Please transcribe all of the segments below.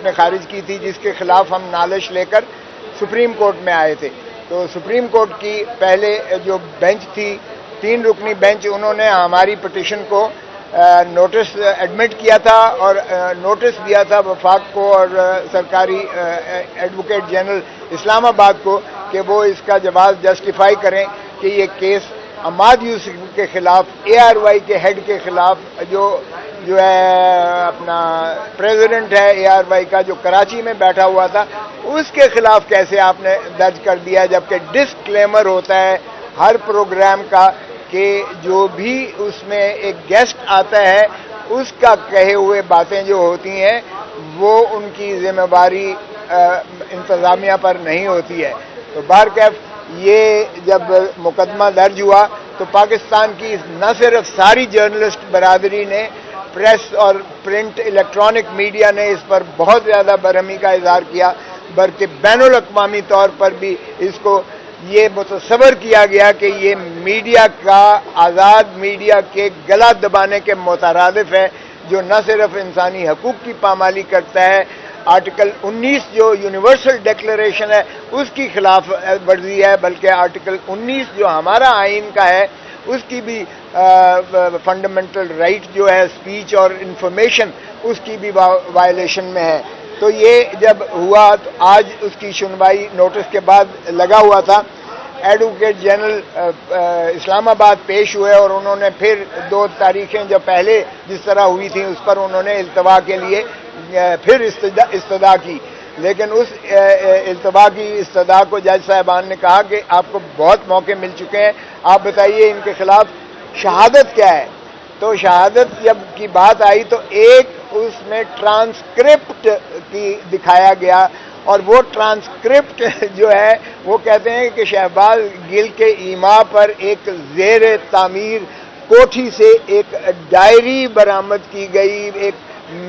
نے خارج کی تھی، جس کے خلاف ہم نالش لے کر سپریم کورٹ میں آئے تھے. تو سپریم کورٹ کی پہلے جو بینچ تھی، 3 رکنی بینچ، انہوں نے ہماری پٹیشن کو نوٹس ایڈمٹ کیا تھا اور نوٹس دیا تھا وفاق کو اور سرکاری ایڈوکیٹ جنرل اسلام آباد کو کہ وہ اس کا جواز جسٹیفائی کریں کہ یہ کیس عماد یوسف کے خلاف، اے آر وائی کے ہیڈ کے خلاف، جو ہے اپنا پریزیڈنٹ ہے اے آر وائی کا، جو کراچی میں بیٹھا ہوا تھا، اس کے خلاف کیسے آپ نے درج کر دیا، جبکہ ڈسکلیمر ہوتا ہے ہر پروگرام کا کہ جو بھی اس میں ایک گیسٹ آتا ہے اس کا کہے ہوئے باتیں جو ہوتی ہیں وہ ان کی ذمہ داری انتظامیہ پر نہیں ہوتی ہے. تو بہرکیف یہ جب مقدمہ درج ہوا تو پاکستان کی نہ صرف ساری جرنلسٹ برادری نے، پریس اور پرنٹ الیکٹرانک میڈیا نے اس پر بہت زیادہ برہمی کا اظہار کیا، بلکہ بین الاقوامی طور پر بھی اس کو یہ متصور کیا گیا کہ یہ میڈیا کا، آزاد میڈیا کے گلا دبانے کے مترادف ہے، جو نہ صرف انسانی حقوق کی پامالی کرتا ہے، آرٹیکل 19 جو یونیورسل ڈیکلریشن ہے اس کی خلاف ورزی ہے، بلکہ آرٹیکل 19 جو ہمارا آئین کا ہے اس کی بھی فنڈامنٹل رائٹ جو ہے اسپیچ اور انفارمیشن، اس کی بھی وائلیشن میں ہے. تو یہ جب ہوا تو آج اس کی سنوائی نوٹس کے بعد لگا ہوا تھا. ایڈوکیٹ جنرل اسلام آباد پیش ہوئے اور انہوں نے پھر 2 تاریخیں جو پہلے جس طرح ہوئی تھیں اس پر انہوں نے التوا کے لیے پھر استدعا کی، لیکن اس التوا کی استدعا کو جج صاحبان نے کہا کہ آپ کو بہت موقع مل چکے ہیں، آپ بتائیے ان کے خلاف شہادت کیا ہے. تو شہادت جب کی بات آئی تو ایک اس میں ٹرانسکرپٹ کی دکھایا گیا، اور وہ ٹرانسکرپٹ جو ہے وہ کہتے ہیں کہ شہباز گل کے ایما پر ایک زیر تعمیر کوٹھی سے ایک ڈائری برآمد کی گئی، ایک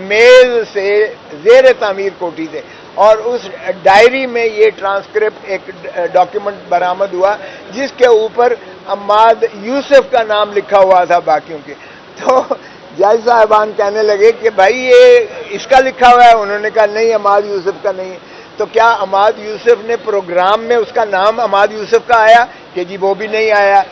میز سے زیر تعمیر کوٹھی سے، اور اس ڈائری میں یہ ٹرانسکرپٹ ایک ڈاکیومنٹ برآمد ہوا جس کے اوپر عماد یوسف کا نام لکھا ہوا تھا باقیوں کے. تو جج صاحبان کہنے لگے کہ بھائی یہ اس کا لکھا ہوا ہے، انہوں نے کہا نہیں عماد یوسف کا نہیں. تو کیا عماد یوسف نے پروگرام میں اس کا نام عماد یوسف کا آیا؟ کہ جی وہ بھی نہیں آیا.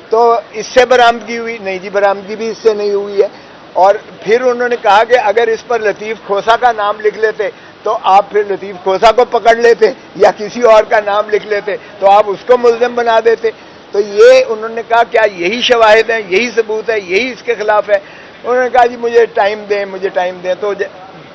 تو اس سے برآمدگی ہوئی؟ نہیں جی برآمدگی بھی اس سے نہیں ہوئی ہے. اور پھر انہوں نے کہا کہ اگر اس پر لطیف کھوسا کا نام لکھ لیتے تو آپ پھر لطیف کھوسا کو پکڑ لیتے، یا کسی اور کا نام لکھ لیتے تو آپ اس کو ملزم بنا دیتے. تو یہ انہوں نے کہا کیا یہی شواہد ہیں، یہی ثبوت ہے، یہی اس کے خلاف ہے؟ انہوں نے کہا جی مجھے ٹائم دیں، مجھے ٹائم دیں. تو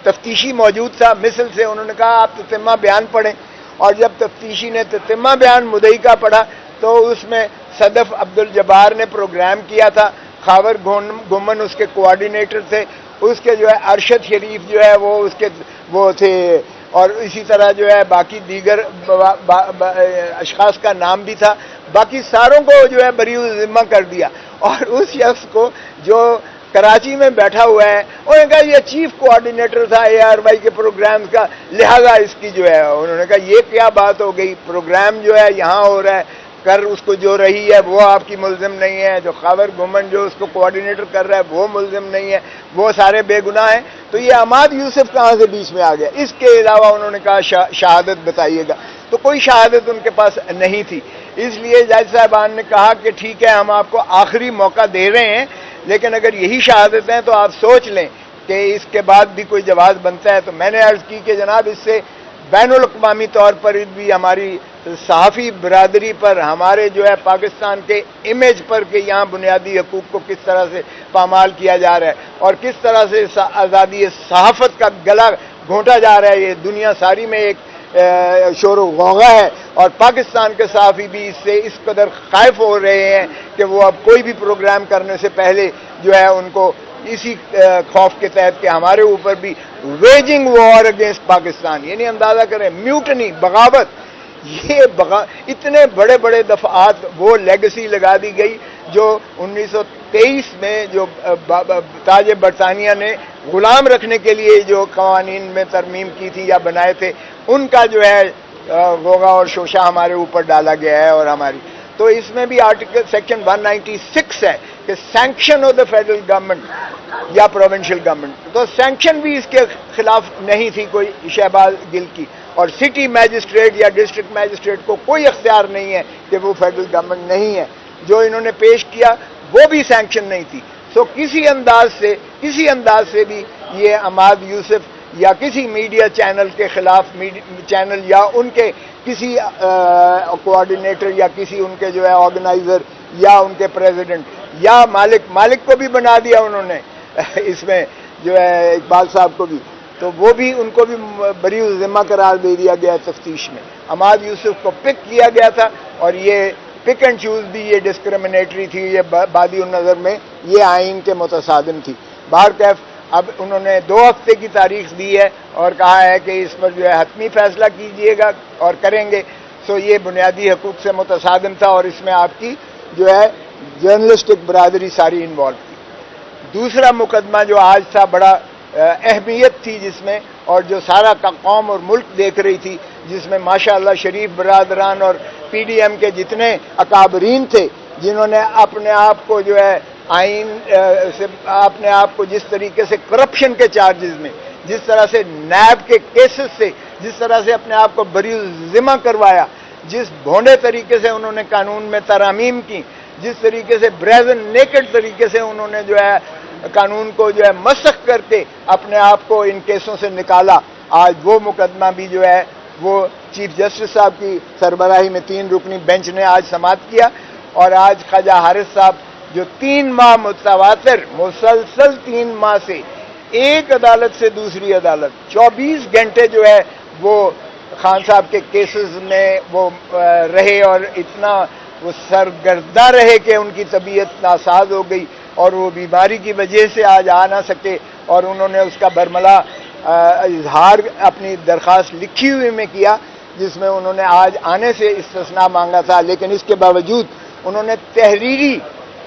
تفتیشی موجود تھا مثل سے، انہوں نے کہا آپ تتمہ بیان پڑھیں. اور جب تفتیشی نے تتمہ بیان مدعی کا پڑھا تو اس میں صدف عبدالجبار نے پروگرام کیا تھا، خاور گھمن اس کے کوآرڈینیٹر تھے، اس کے جو ہے ارشد شریف جو ہے وہ اس کے وہ تھے، اور اسی طرح جو ہے باقی دیگر اشخاص کا نام بھی تھا. باقی ساروں کو جو ہے بری ذمہ کر دیا، اور اس شخص کو جو کراچی میں بیٹھا ہوا ہے انہوں نے کہا یہ چیف کوآرڈینیٹر تھا اے آر وائی کے پروگرامز کا، لہذا اس کی جو ہے انہوں نے کہا یہ کیا بات ہو گئی، پروگرام جو ہے یہاں ہو رہا ہے، کر اس کو جو رہی ہے وہ آپ کی ملزم نہیں ہے، جو خاور گھمن جو اس کو کوآرڈینیٹر کر رہا ہے وہ ملزم نہیں ہے، وہ سارے بے گناہ ہیں. تو یہ عماد یوسف کہاں سے بیچ میں آ گیا؟ اس کے علاوہ انہوں نے کہا شہادت بتائیے گا. تو کوئی شہادت ان کے پاس نہیں تھی. اس لیے جج صاحبان نے کہا کہ ٹھیک ہے ہم آپ کو آخری موقع دے رہے ہیں، لیکن اگر یہی شہادت ہیں تو آپ سوچ لیں کہ اس کے بعد بھی کوئی جواز بنتا ہے. تو میں نے عرض کی کہ جناب اس سے بین الاقوامی طور پر بھی ہماری صحافی برادری پر، ہمارے جو ہے پاکستان کے امیج پر کہ یہاں بنیادی حقوق کو کس طرح سے پامال کیا جا رہا ہے اور کس طرح سے آزادی صحافت کا گلا گھونٹا جا رہا ہے، یہ دنیا ساری میں ایک شور و غوغا ہے. اور پاکستان کے صحافی بھی اس سے اس قدر خائف ہو رہے ہیں کہ وہ اب کوئی بھی پروگرام کرنے سے پہلے جو ہے ان کو اسی خوف کے تحت کہ ہمارے اوپر بھی ویجنگ وار اگینسٹ پاکستان، یعنی اندازہ کریں میوٹنی، بغاوت. یہ اتنے بڑے بڑے دفعات وہ لیگسی لگا دی گئی جو 1923 میں جو تاج برطانیہ نے غلام رکھنے کے لیے جو قوانین میں ترمیم کی تھی یا بنائے تھے، ان کا جو ہے غوغا اور شوشہ ہمارے اوپر ڈالا گیا ہے. اور ہماری تو اس میں بھی آرٹیکل سیکشن 196 ہے کہ sanction of the federal government یا پروونشل گورنمنٹ، تو سینکشن بھی اس کے خلاف نہیں تھی کوئی شہباز گل کی، اور سٹی میجسٹریٹ یا ڈسٹرکٹ میجسٹریٹ کو کوئی اختیار نہیں ہے کہ وہ فیڈرل گورنمنٹ نہیں ہے. جو انہوں نے پیش کیا وہ بھی سینکشن نہیں تھی. سو کسی انداز سے بھی یہ عماد یوسف یا کسی میڈیا چینل کے خلاف، چینل یا ان کے کسی کوآرڈینیٹر یا کسی ان کے جو ہے آرگنائزر یا ان کے پریزیڈنٹ یا مالک کو بھی بنا دیا انہوں نے اس میں جو ہے اقبال صاحب کو بھی، تو وہ بھی ان کو بھی بری ذمہ قرار دے دیا گیا تفتیش میں. عماد یوسف کو پک کیا گیا تھا، اور یہ پک اینڈ چوز بھی یہ ڈسکریمنیٹری تھی، یہ بادی النظر میں یہ آئین کے متصادم تھی. بہرکیف اب انہوں نے 2 ہفتے کی تاریخ دی ہے اور کہا ہے کہ اس پر جو ہے حتمی فیصلہ کیجئے گا اور کریں گے. سو یہ بنیادی حقوق سے متصادم تھا، اور اس میں آپ کی جو ہے جرنلسٹک برادری ساری انوالو تھی. دوسرا مقدمہ جو آج تھا، بڑا اہمیت تھی جس میں، اور جو سارا قوم اور ملک دیکھ رہی تھی، جس میں ماشاءاللہ شریف برادران اور پی ڈی ایم کے جتنے اکابرین تھے جنہوں نے اپنے آپ کو جو ہے آئین سے اپنے آپ کو جس طریقے سے کرپشن کے چارجز میں، جس طرح سے نیب کے کیسز سے جس طرح سے اپنے آپ کو بری ذمہ کروایا، جس بھونڈے طریقے سے انہوں نے قانون میں ترامیم کی، جس طریقے سے بریزن نیکڈ طریقے سے انہوں نے جو ہے قانون کو جو ہے مسخ کر کے اپنے آپ کو ان کیسوں سے نکالا، آج وہ مقدمہ بھی جو ہے وہ چیف جسٹس صاحب کی سربراہی میں 3 رکنی بینچ نے آج سماعت کیا. اور آج خواجہ حارث صاحب جو 3 ماہ متواتر مسلسل 3 ماہ سے ایک عدالت سے دوسری عدالت 24 گھنٹے جو ہے وہ خان صاحب کے کیسز میں وہ رہے، اور اتنا وہ سرگردہ رہے کہ ان کی طبیعت ناساز ہو گئی، اور وہ بیماری کی وجہ سے آج آ نہ سکے، اور انہوں نے اس کا برملا اظہار اپنی درخواست لکھی ہوئی میں کیا، جس میں انہوں نے آج آنے سے استثناء مانگا تھا. لیکن اس کے باوجود انہوں نے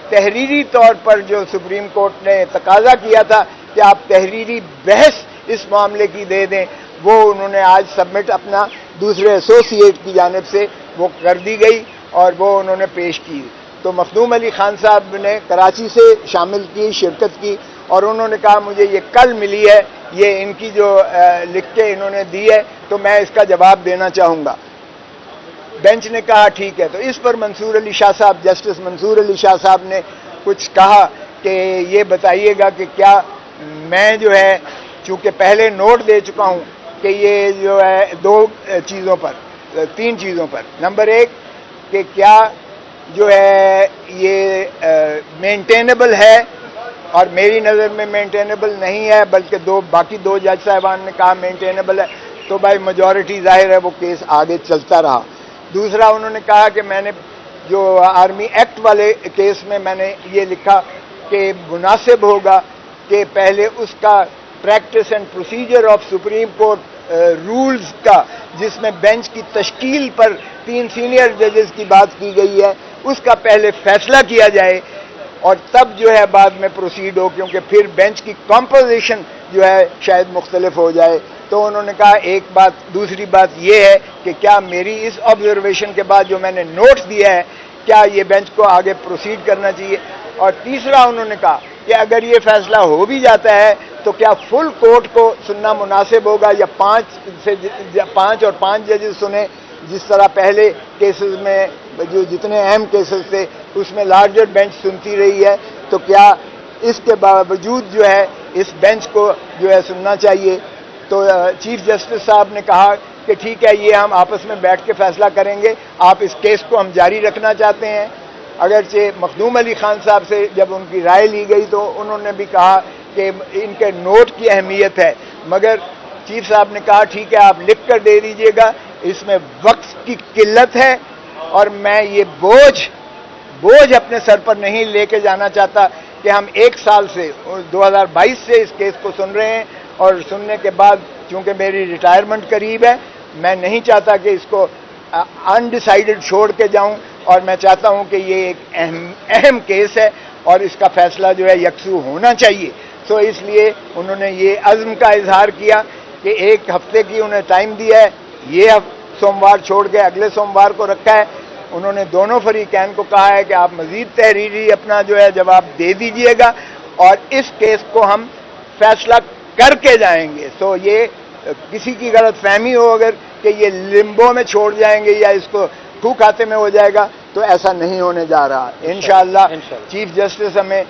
تحریری طور پر جو سپریم کورٹ نے تقاضا کیا تھا کہ آپ تحریری بحث اس معاملے کی دے دیں، وہ انہوں نے آج سبمٹ اپنا دوسرے ایسوسیٹ کی جانب سے وہ کر دی گئی، اور وہ انہوں نے پیش کی. تو مخدوم علی خان صاحب نے کراچی سے شامل کی، شرکت کی، اور انہوں نے کہا مجھے یہ کل ملی ہے، یہ ان کی جو لکھ کے انہوں نے دی ہے، تو میں اس کا جواب دینا چاہوں گا. بینچ نے کہا ٹھیک ہے. تو اس پر منصور علی شاہ صاحب، جسٹس منصور علی شاہ صاحب نے کچھ کہا کہ یہ بتائیے گا کہ کیا میں جو ہے چونکہ پہلے نوٹ دے چکا ہوں کہ یہ جو ہے 3 چیزوں پر، نمبر 1 کہ کیا جو ہے یہ مینٹینیبل ہے، اور میری نظر میں مینٹینیبل نہیں ہے، بلکہ باقی 2 جج صاحبان نے کہا مینٹینیبل ہے، تو بھائی میجورٹی ظاہر ہے وہ کیس آگے چلتا رہا. دوسرا انہوں نے کہا کہ میں نے جو آرمی ایکٹ والے کیس میں میں نے یہ لکھا کہ مناسب ہوگا کہ پہلے اس کا practice and procedure of supreme court rules کا، جس میں بینچ کی تشکیل پر 3 سینئر ججز کی بات کی گئی ہے، اس کا پہلے فیصلہ کیا جائے، اور تب جو ہے بعد میں پروسیڈ ہو، کیونکہ پھر بینچ کی کمپوزیشن جو ہے شاید مختلف ہو جائے. تو انہوں نے کہا ایک بات. دوسری بات یہ ہے کہ کیا میری اس آبزرویشن کے بعد جو میں نے نوٹ دیا ہے، کیا یہ بینچ کو آگے پروسیڈ کرنا چاہیے. اور تیسرا انہوں نے کہا کہ اگر یہ فیصلہ ہو بھی جاتا ہے تو کیا فل کورٹ کو سننا مناسب ہوگا، یا 5 اور 5 ججز سنیں، جس طرح پہلے کیسز میں جو جتنے اہم کیسز تھے اس میں لارجر بینچ سنتی رہی ہے، تو کیا اس کے باوجود جو ہے اس بینچ کو جو ہے سننا چاہیے. تو چیف جسٹس صاحب نے کہا کہ ٹھیک ہے، یہ ہم آپس میں بیٹھ کے فیصلہ کریں گے، آپ اس کیس کو ہم جاری رکھنا چاہتے ہیں. اگرچہ مخدوم علی خان صاحب سے جب ان کی رائے لی گئی تو انہوں نے بھی کہا کہ ان کے نوٹ کی اہمیت ہے، مگر چیف صاحب نے کہا ٹھیک ہے آپ لکھ کر دے دیجئے گا، اس میں وقت کی قلت ہے، اور میں یہ بوجھ اپنے سر پر نہیں لے کے جانا چاہتا کہ ہم 1 سال سے 2022 سے اس کیس کو سن رہے ہیں، اور سننے کے بعد چونکہ میری ریٹائرمنٹ قریب ہے، میں نہیں چاہتا کہ اس کو انڈیسائیڈڈ چھوڑ کے جاؤں، اور میں چاہتا ہوں کہ یہ ایک اہم کیس ہے اور اس کا فیصلہ جو ہے یکسو ہونا چاہیے. سو اس لیے انہوں نے یہ عزم کا اظہار کیا کہ 1 ہفتے کی انہیں ٹائم دیا ہے، یہ سوموار چھوڑ کے اگلے سوموار کو رکھا ہے، انہوں نے دونوں فریقین کو کہا ہے کہ آپ مزید تحریری اپنا جو ہے جواب دے دیجئے گا اور اس کیس کو ہم فیصلہ کر کے جائیں گے. سو یہ کسی کی غلط فہمی ہو اگر کہ یہ لمبو میں چھوڑ جائیں گے یا اس کو کھو کھاتے میں ہو جائے گا تو ایسا نہیں ہونے جا رہا. انشاءاللہ چیف جسٹس ہمیں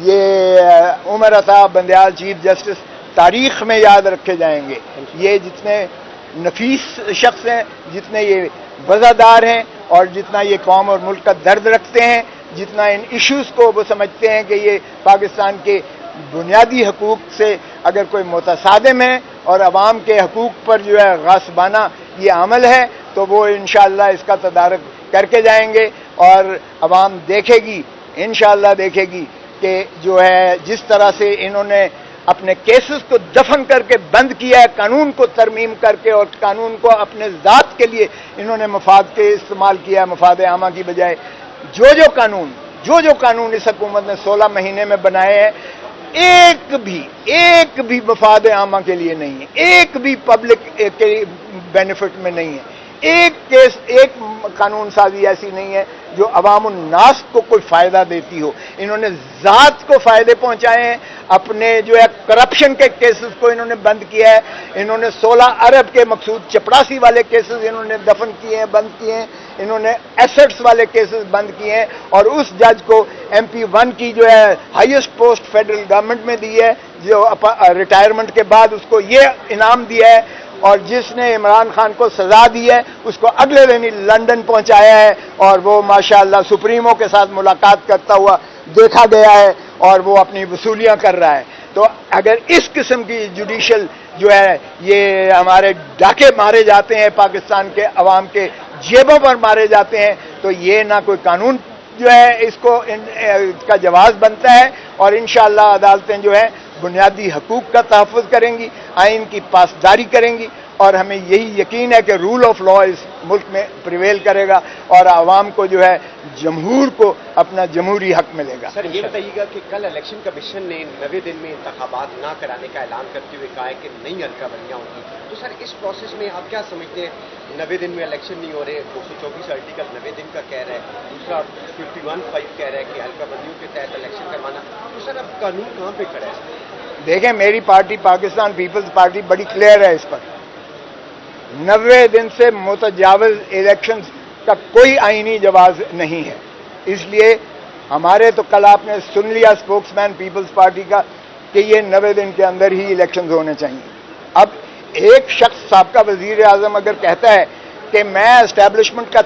یہ عمر عطا بندیال چیف جسٹس تاریخ میں یاد رکھے جائیں گے. یہ جتنے نفیس شخص ہیں, جتنے یہ وزادار ہیں اور جتنا یہ قوم اور ملک کا درد رکھتے ہیں, جتنا ان ایشوز کو وہ سمجھتے ہیں کہ یہ پاکستان کے بنیادی حقوق سے اگر کوئی متصادم ہے اور عوام کے حقوق پر جو ہے غاصبانہ یہ عمل ہے تو وہ انشاءاللہ اس کا تدارک کر کے جائیں گے اور عوام دیکھے گی, انشاءاللہ دیکھے گی کہ جو ہے جس طرح سے انہوں نے اپنے کیسز کو دفن کر کے بند کیا ہے, قانون کو ترمیم کر کے اور قانون کو اپنے ذات کے لیے انہوں نے مفاد کے استعمال کیا, مفاد عامہ کی بجائے. جو قانون اس حکومت نے 16 مہینے میں بنائے ہیں ایک بھی مفاد عامہ کے لیے نہیں ہے, ایک بھی پبلک کے بینیفٹ میں نہیں ہے. ایک قانون سازی ایسی نہیں ہے جو عوام الناس کو کوئی فائدہ دیتی ہو. انہوں نے ذات کو فائدے پہنچائے ہیں, اپنے جو ہے کرپشن کے کیسز کو انہوں نے بند کیا ہے, انہوں نے 16 ارب کے مقصود چپڑاسی والے کیسز انہوں نے دفن کیے ہیں, بند کیے ہیں, انہوں نے ایسٹس والے کیسز بند کیے ہیں اور اس جج کو MP1 کی جو ہے ہائیسٹ پوسٹ فیڈرل گورنمنٹ میں دی ہے, جو ریٹائرمنٹ کے بعد اس کو یہ انعام دیا ہے, اور جس نے عمران خان کو سزا دی ہے اس کو اگلے دن ہی لندن پہنچایا ہے اور وہ ماشاءاللہ سپریمو کے ساتھ ملاقات کرتا ہوا دیکھا گیا ہے اور وہ اپنی وصولیاں کر رہا ہے. تو اگر اس قسم کی جوڈیشل جو ہے یہ ہمارے ڈاکے مارے جاتے ہیں, پاکستان کے عوام کے جیبوں پر مارے جاتے ہیں, تو یہ نہ کوئی قانون جو ہے اس کو کا جواز بنتا ہے اور انشاءاللہ عدالتیں جو ہے بنیادی حقوق کا تحفظ کریں گی, آئین کی پاسداری کریں گی اور ہمیں یہی یقین ہے کہ رول آف لا اس ملک میں پریویل کرے گا اور عوام کو جو ہے جمہور کو اپنا جمہوری حق ملے گا. سر یہ بتائیے گا کہ کل الیکشن کمیشن نے 90 دن میں انتخابات نہ کرانے کا اعلان کرتے ہوئے کہا ہے کہ نئی حلقہ بندیاں ہوں گی, تو سر اس پروسیس میں آپ کیا سمجھتے ہیں؟ 90 دن میں الیکشن نہیں ہو رہے, 224 آرٹیکل 90 دن کا کہہ رہا ہے, دوسرا 51(5) کہہ رہا ہے کہ حلقہ بندیوں کے تحت الیکشن کروانا, تو سر اب قانون کہاں پہ کھڑا ہے؟ دیکھیں میری پارٹی پاکستان پیپلز پارٹی بڑی کلیئر ہے اس پر. 90 دن سے متجاوز الیکشن کا کوئی آئینی جواز نہیں ہے. اس لیے ہمارے تو کل آپ نے سن لیا اسپوکس مین پیپلز پارٹی کا کہ یہ 90 دن کے اندر ہی الیکشنز ہونے چاہیے. اب ایک شخص سابقہ وزیر اعظم اگر کہتا ہے کہ میں اسٹیبلشمنٹ کا